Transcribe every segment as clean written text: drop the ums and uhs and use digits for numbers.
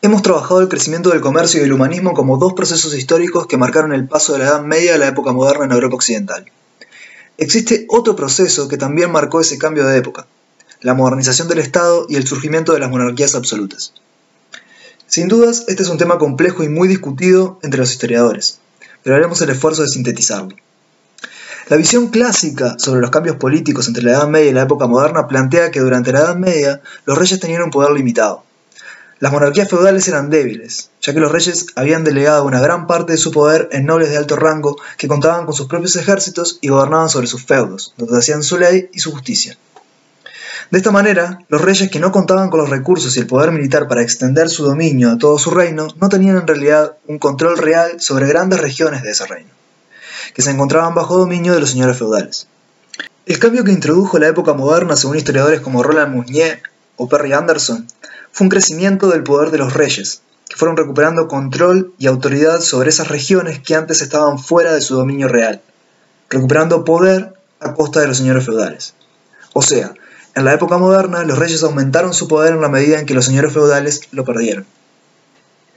Hemos trabajado el crecimiento del comercio y el humanismo como dos procesos históricos que marcaron el paso de la Edad Media a la época moderna en Europa Occidental. Existe otro proceso que también marcó ese cambio de época: la modernización del Estado y el surgimiento de las monarquías absolutas. Sin dudas, este es un tema complejo y muy discutido entre los historiadores, pero haremos el esfuerzo de sintetizarlo. La visión clásica sobre los cambios políticos entre la Edad Media y la época moderna plantea que durante la Edad Media los reyes tenían un poder limitado. Las monarquías feudales eran débiles, ya que los reyes habían delegado una gran parte de su poder en nobles de alto rango que contaban con sus propios ejércitos y gobernaban sobre sus feudos, donde hacían su ley y su justicia. De esta manera, los reyes que no contaban con los recursos y el poder militar para extender su dominio a todo su reino no tenían en realidad un control real sobre grandes regiones de ese reino, que se encontraban bajo dominio de los señores feudales. El cambio que introdujo la época moderna, según historiadores como Roland Mounier o Perry Anderson, fue un crecimiento del poder de los reyes, que fueron recuperando control y autoridad sobre esas regiones que antes estaban fuera de su dominio real, recuperando poder a costa de los señores feudales. O sea, en la época moderna los reyes aumentaron su poder en la medida en que los señores feudales lo perdieron.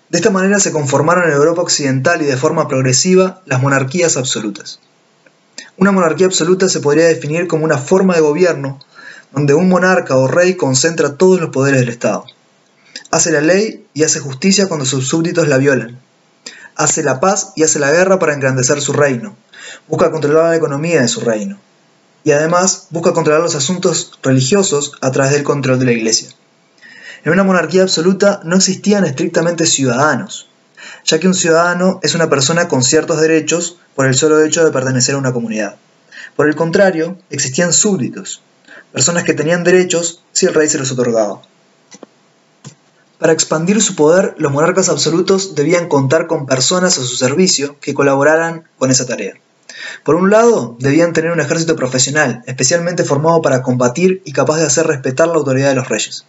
De esta manera se conformaron en Europa Occidental y de forma progresiva las monarquías absolutas. Una monarquía absoluta se podría definir como una forma de gobierno donde un monarca o rey concentra todos los poderes del Estado. Hace la ley y hace justicia cuando sus súbditos la violan. Hace la paz y hace la guerra para engrandecer su reino. Busca controlar la economía de su reino. Y además busca controlar los asuntos religiosos a través del control de la Iglesia. En una monarquía absoluta no existían estrictamente ciudadanos, ya que un ciudadano es una persona con ciertos derechos por el solo hecho de pertenecer a una comunidad. Por el contrario, existían súbditos, personas que tenían derechos si el rey se los otorgaba. Para expandir su poder, los monarcas absolutos debían contar con personas a su servicio que colaboraran con esa tarea. Por un lado, debían tener un ejército profesional, especialmente formado para combatir y capaz de hacer respetar la autoridad de los reyes.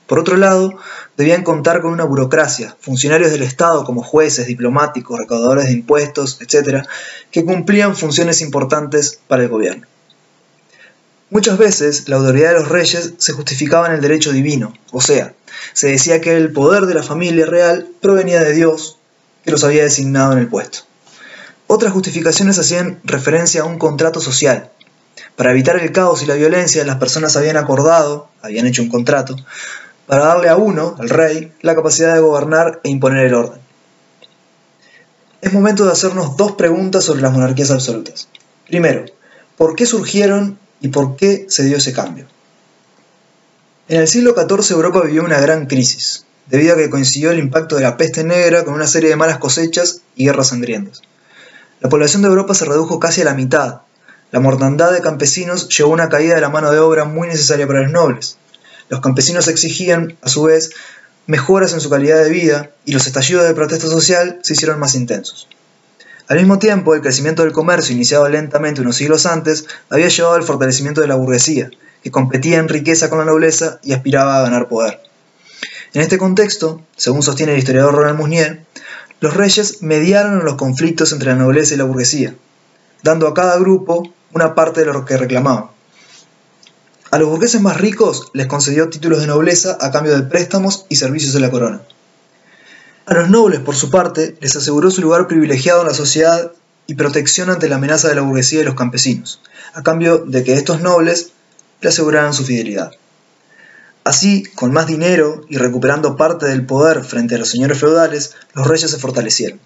Por otro lado, debían contar con una burocracia, funcionarios del Estado como jueces, diplomáticos, recaudadores de impuestos, etc., que cumplían funciones importantes para el gobierno. Muchas veces la autoridad de los reyes se justificaba en el derecho divino, o sea, se decía que el poder de la familia real provenía de Dios, que los había designado en el puesto. Otras justificaciones hacían referencia a un contrato social. Para evitar el caos y la violencia, las personas habían hecho un contrato, para darle a uno, al rey, la capacidad de gobernar e imponer el orden. Es momento de hacernos dos preguntas sobre las monarquías absolutas. Primero, ¿por qué surgieron y por qué se dio ese cambio? En el siglo XIV Europa vivió una gran crisis, debido a que coincidió el impacto de la peste negra con una serie de malas cosechas y guerras sangrientas. La población de Europa se redujo casi a la mitad. La mortandad de campesinos llevó a una caída de la mano de obra muy necesaria para los nobles. Los campesinos exigían, a su vez, mejoras en su calidad de vida y los estallidos de protesta social se hicieron más intensos. Al mismo tiempo, el crecimiento del comercio, iniciado lentamente unos siglos antes, había llevado al fortalecimiento de la burguesía, que competía en riqueza con la nobleza y aspiraba a ganar poder. En este contexto, según sostiene el historiador Roland Mounier, los reyes mediaron en los conflictos entre la nobleza y la burguesía, dando a cada grupo una parte de lo que reclamaban. A los burgueses más ricos les concedió títulos de nobleza a cambio de préstamos y servicios de la corona. A los nobles, por su parte, les aseguró su lugar privilegiado en la sociedad y protección ante la amenaza de la burguesía y los campesinos, a cambio de que estos nobles le aseguraran su fidelidad. Así, con más dinero y recuperando parte del poder frente a los señores feudales, los reyes se fortalecieron.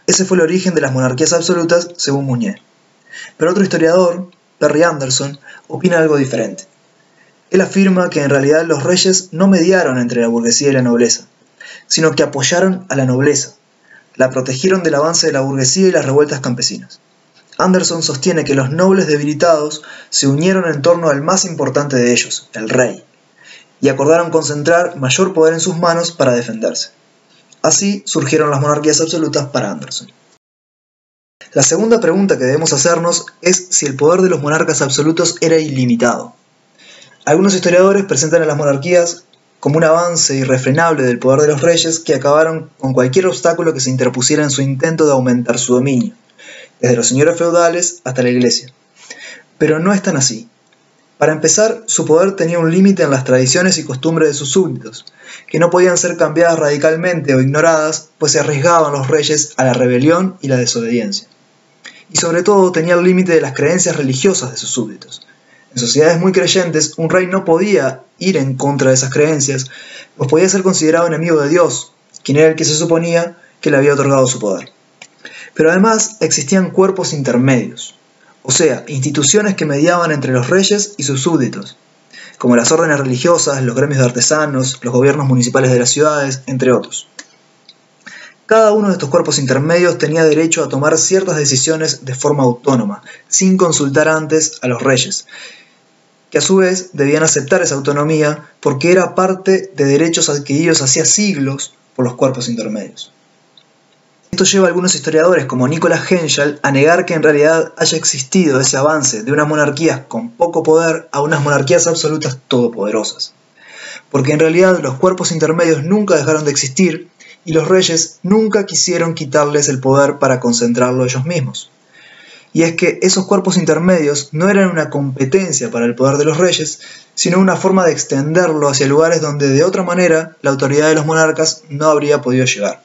Ese fue el origen de las monarquías absolutas, según Mounier. Pero otro historiador, Perry Anderson, opina algo diferente. Él afirma que en realidad los reyes no mediaron entre la burguesía y la nobleza, sino que apoyaron a la nobleza, la protegieron del avance de la burguesía y las revueltas campesinas. Anderson sostiene que los nobles debilitados se unieron en torno al más importante de ellos, el rey, y acordaron concentrar mayor poder en sus manos para defenderse. Así surgieron las monarquías absolutas para Anderson. La segunda pregunta que debemos hacernos es si el poder de los monarcas absolutos era ilimitado. Algunos historiadores presentan a las monarquías como un avance irrefrenable del poder de los reyes que acabaron con cualquier obstáculo que se interpusiera en su intento de aumentar su dominio, desde los señores feudales hasta la Iglesia. Pero no es tan así. Para empezar, su poder tenía un límite en las tradiciones y costumbres de sus súbditos, que no podían ser cambiadas radicalmente o ignoradas, pues se arriesgaban los reyes a la rebelión y la desobediencia. Y sobre todo tenía el límite de las creencias religiosas de sus súbditos. En sociedades muy creyentes, un rey no podía ir en contra de esas creencias, pues podía ser considerado enemigo de Dios, quien era el que se suponía que le había otorgado su poder. Pero además existían cuerpos intermedios, o sea, instituciones que mediaban entre los reyes y sus súbditos, como las órdenes religiosas, los gremios de artesanos, los gobiernos municipales de las ciudades, entre otros. Cada uno de estos cuerpos intermedios tenía derecho a tomar ciertas decisiones de forma autónoma, sin consultar antes a los reyes, que a su vez debían aceptar esa autonomía porque era parte de derechos adquiridos hacía siglos por los cuerpos intermedios. Esto lleva a algunos historiadores como Nicolás Hentschel a negar que en realidad haya existido ese avance de unas monarquías con poco poder a unas monarquías absolutas todopoderosas. Porque en realidad los cuerpos intermedios nunca dejaron de existir y los reyes nunca quisieron quitarles el poder para concentrarlo ellos mismos. Y es que esos cuerpos intermedios no eran una competencia para el poder de los reyes, sino una forma de extenderlo hacia lugares donde de otra manera la autoridad de los monarcas no habría podido llegar.